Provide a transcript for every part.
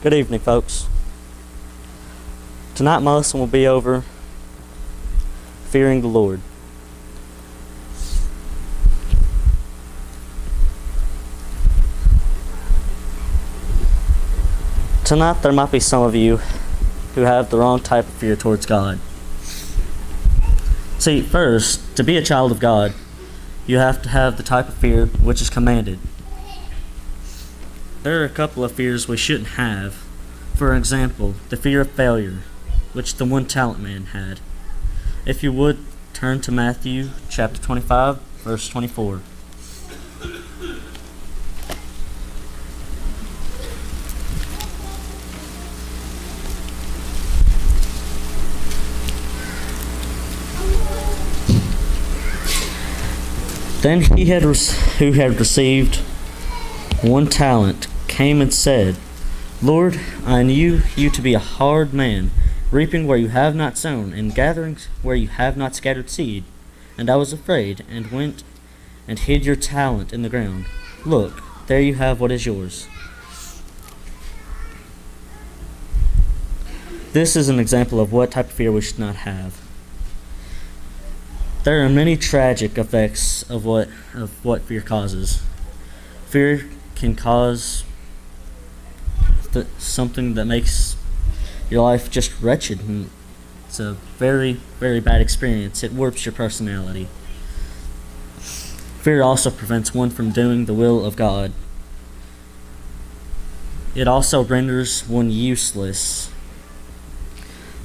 Good evening, folks. Tonight my lesson will be over fearing the Lord. Tonight there might be some of you who have the wrong type of fear towards God. See, first, to be a child of God, you have to have the type of fear which is commanded. There are a couple of fears we shouldn't have. For example, the fear of failure, which the one talent man had. If you would, turn to Matthew chapter 25, verse 24. Then he who had received 1 talent came and said, Lord, I knew you to be a hard man, reaping where you have not sown, and gathering where you have not scattered seed. And I was afraid, and went and hid your talent in the ground. Look, there you have what is yours. This is an example of what type of fear we should not have. There are many tragic effects of what fear causes. Fear can cause something that makes your life just wretched. And it's a very, very bad experience. It warps your personality. Fear also prevents one from doing the will of God. It also renders one useless.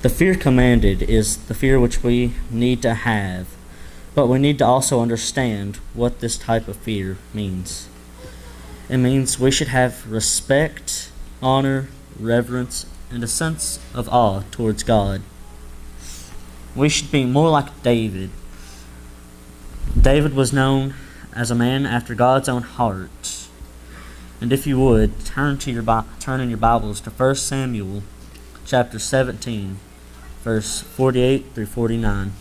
The fear commanded is the fear which we need to have, but we need to also understand what this type of fear means. It means we should have respect, honor, reverence, and a sense of awe towards God. We should be more like David. David was known as a man after God's own heart. And if you would, turn in your Bibles to 1 Samuel chapter 17, verse 48 through 49.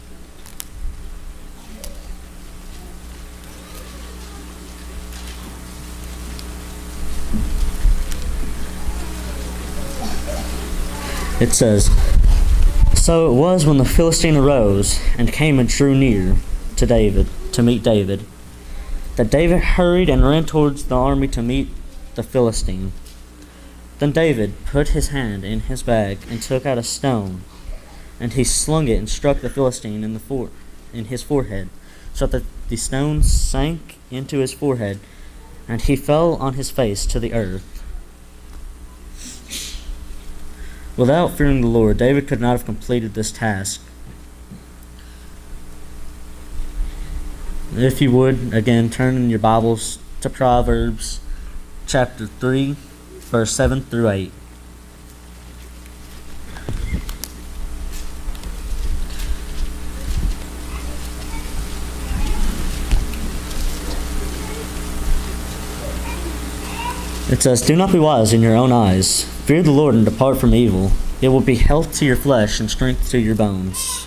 It says, So it was when the Philistine arose and came and drew near to meet David, that David hurried and ran towards the army to meet the Philistine. Then David put his hand in his bag and took out a stone, and he slung it and struck the Philistine in his forehead, so that the stone sank into his forehead, and he fell on his face to the earth. Without fearing the Lord, David could not have completed this task. If you would, again, turn in your Bibles to Proverbs chapter 3, verse 7 through 8. It says, Do not be wise in your own eyes. Fear the Lord and depart from evil. It will be health to your flesh and strength to your bones.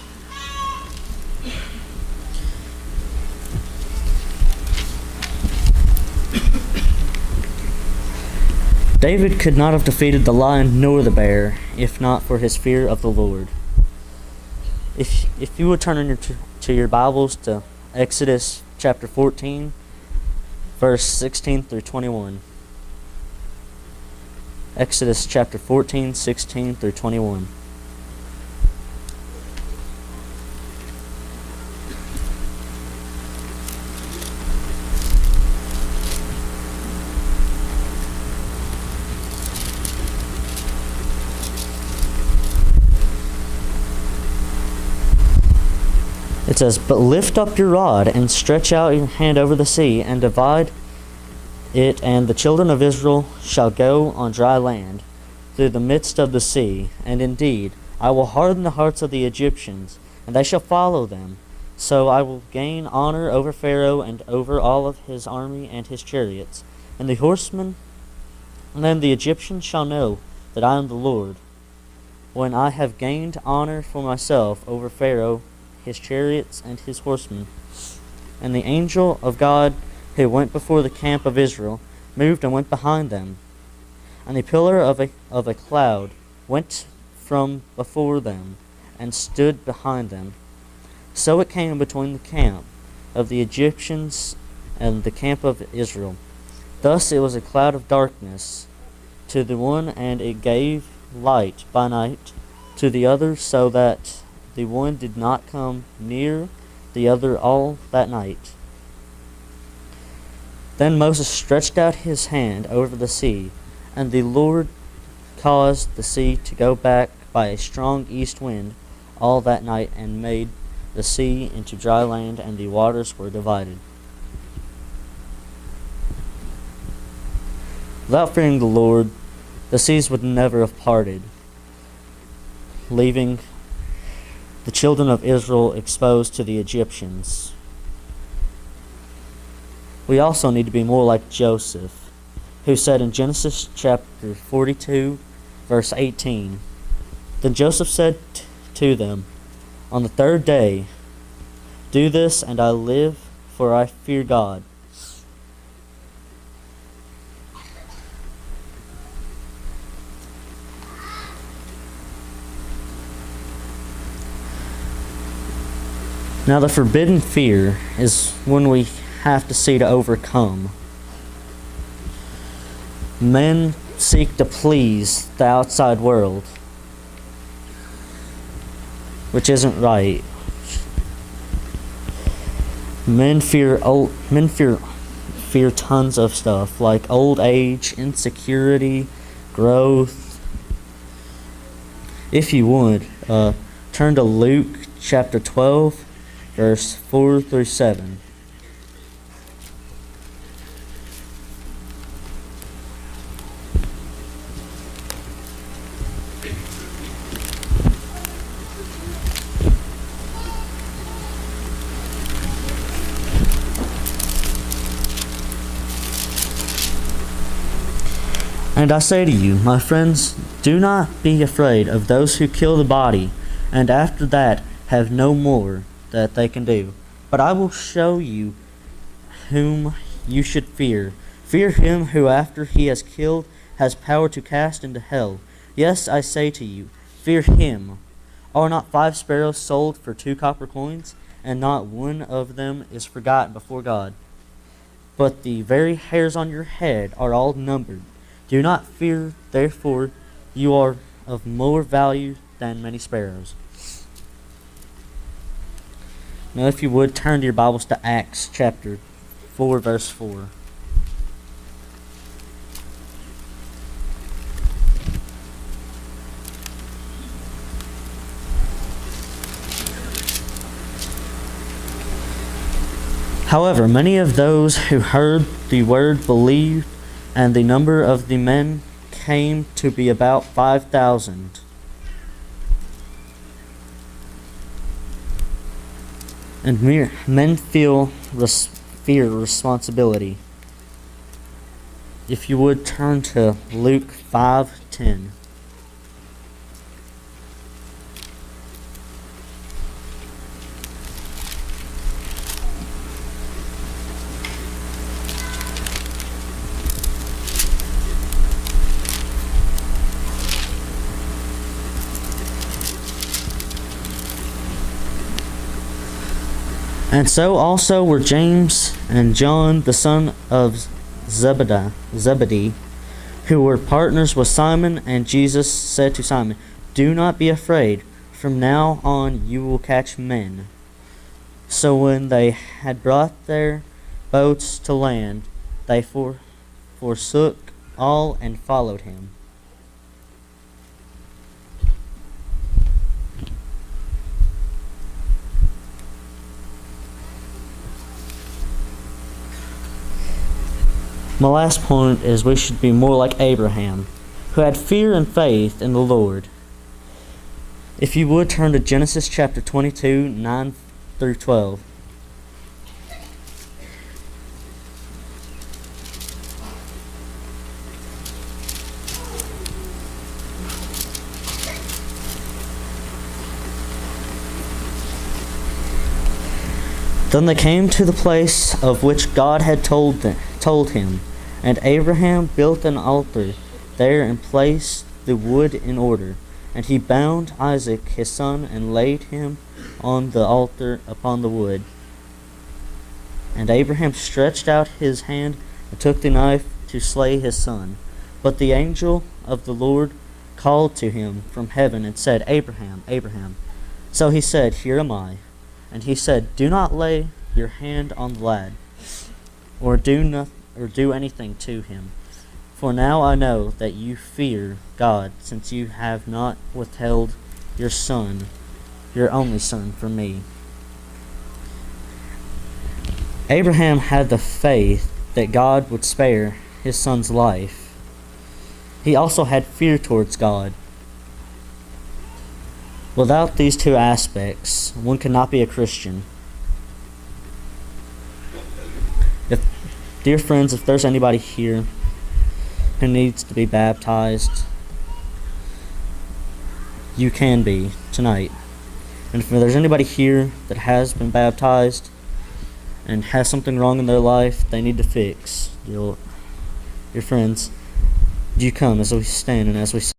David could not have defeated the lion nor the bear if not for his fear of the Lord. If you would turn to your Bibles to Exodus chapter 14, verse 16 through 21. Exodus chapter 14, 16 through 21. It says, But lift up your rod and stretch out your hand over the sea and divide it, and the children of Israel shall go on dry land through the midst of the sea. And indeed, I will harden the hearts of the Egyptians, and they shall follow them. So I will gain honor over Pharaoh and over all of his army and his chariots, and the horsemen. And then the Egyptians shall know that I am the Lord, when I have gained honor for myself over Pharaoh, his chariots, and his horsemen. And the angel of God who went before the camp of Israel moved and went behind them. And the pillar of a cloud went from before them, and stood behind them. So it came between the camp of the Egyptians and the camp of Israel. Thus it was a cloud of darkness to the one, and it gave light by night to the other, so that the one did not come near the other all that night. Then Moses stretched out his hand over the sea, and the Lord caused the sea to go back by a strong east wind all that night, and made the sea into dry land, and the waters were divided. Without fearing the Lord, the seas would never have parted, leaving the children of Israel exposed to the Egyptians. We also need to be more like Joseph, who said in Genesis chapter 42, verse 18, Then Joseph said to them, On the third day, do this, and I live, for I fear God. Now the forbidden fear is one we have to see to overcome. Men seek to please the outside world, which isn't right. Men fear tons of stuff like old age, insecurity, growth. If you would, turn to Luke chapter 12, verse 4 through 7. And I say to you, my friends, do not be afraid of those who kill the body, and after that have no more that they can do. But I will show you whom you should fear. Fear him who after he has killed has power to cast into hell. Yes, I say to you, fear him. Are not 5 sparrows sold for 2 copper coins, and not one of them is forgotten before God? But the very hairs on your head are all numbered. Do not fear, therefore, you are of more value than many sparrows. Now, if you would, turn to your Bibles to Acts chapter 4, verse 4. However, many of those who heard the word believed, and the number of the men came to be about 5,000. And men fear responsibility. If you would, turn to Luke 5:10. And so also were James and John, the son of Zebedee, who were partners with Simon. And Jesus said to Simon, Do not be afraid. From now on you will catch men. So when they had brought their boats to land, they forsook all and followed him. My last point is we should be more like Abraham, who had fear and faith in the Lord. If you would, turn to Genesis chapter 22, 9 through 12. Then they came to the place of which God had told him, and Abraham built an altar there and placed the wood in order. And he bound Isaac his son and laid him on the altar upon the wood. And Abraham stretched out his hand and took the knife to slay his son. But the angel of the Lord called to him from heaven and said, Abraham, Abraham. So he said, Here am I. And he said, Do not lay your hand on the lad, or do anything to him. For now I know that you fear God, since you have not withheld your son, your only son, from me. Abraham had the faith that God would spare his son's life. He also had fear towards God. Without these two aspects, one cannot be a Christian. Dear friends, if there's anybody here who needs to be baptized, you can be tonight. And if there's anybody here that has been baptized and has something wrong in their life they need to fix, your friends, you come as we stand and as we